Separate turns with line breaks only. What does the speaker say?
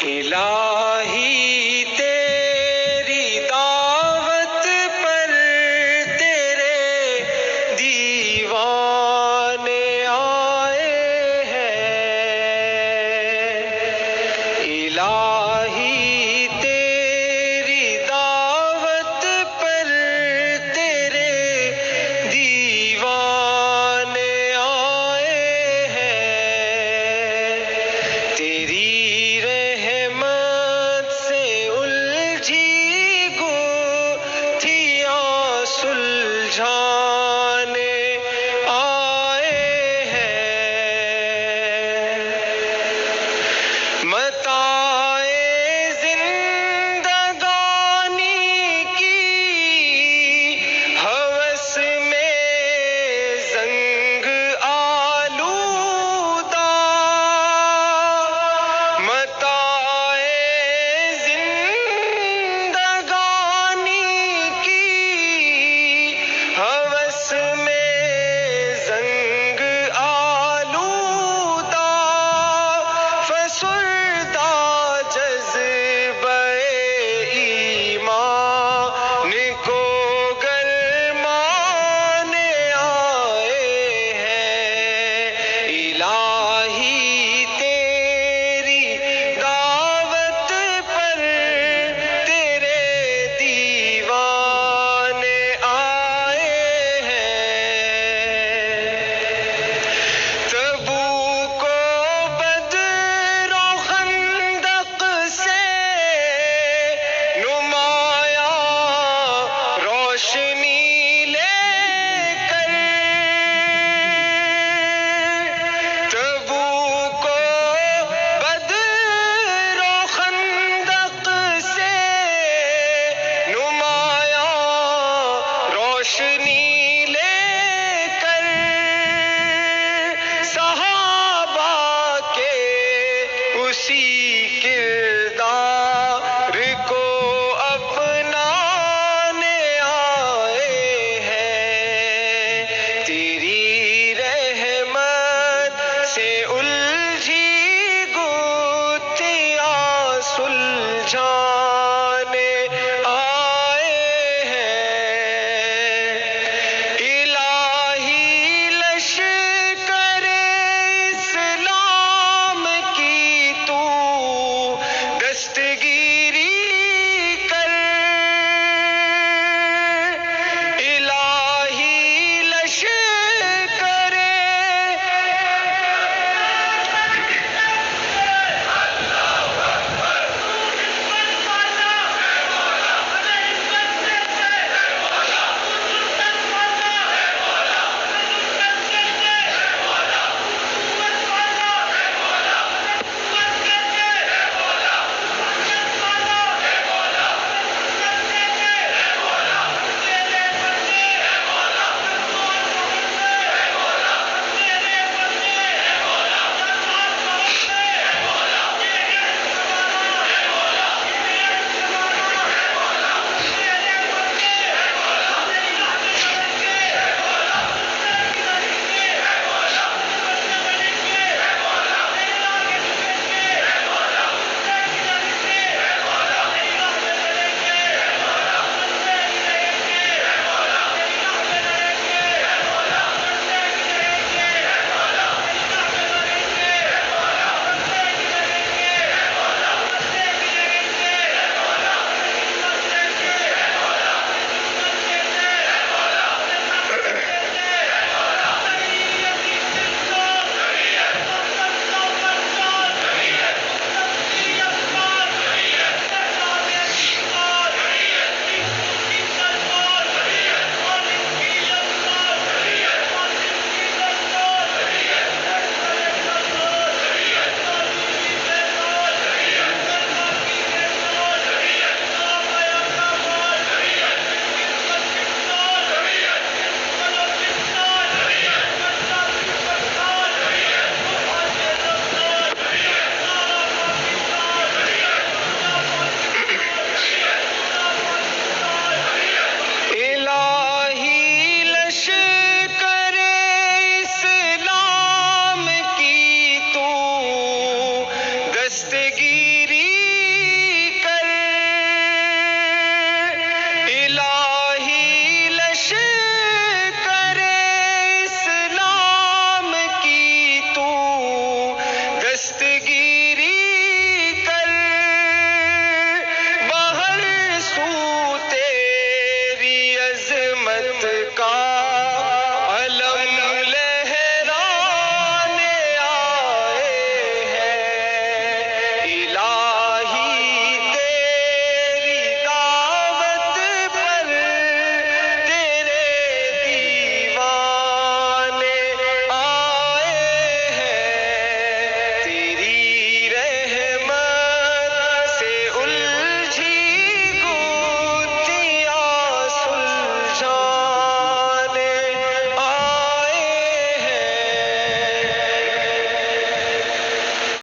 इलाही तेरी दावत पर तेरे दीवाने आए हैं। इलाही तेरी दावत पर तेरे दीवाने आए हैं। तेरी सुलझाने आए हैं। मताए जिंदगानी की हवस में जंग आलूदा। मताए जिंदगानी की हवस में जंग आलूदा। फसुर्दा जज़्बे ईमान को गरमाने आए हैं। इलाही तेरी दावत पर तेरे दीवाने आए तबूक को बदर खंदक से नुमाया रोशनी लेकर। तबूक को बदर खंदक से नुमाया रोशनी लेकर। सहाबा के उसी किरदार को अपनाने आए हैं। तेरी रहमत से उलझी गुत्थियां सुलझाने आए हैं। इलाही लश्कर इस्लाम की तू दस्तगीरी कर। इलाही लश्कर दस्तगीर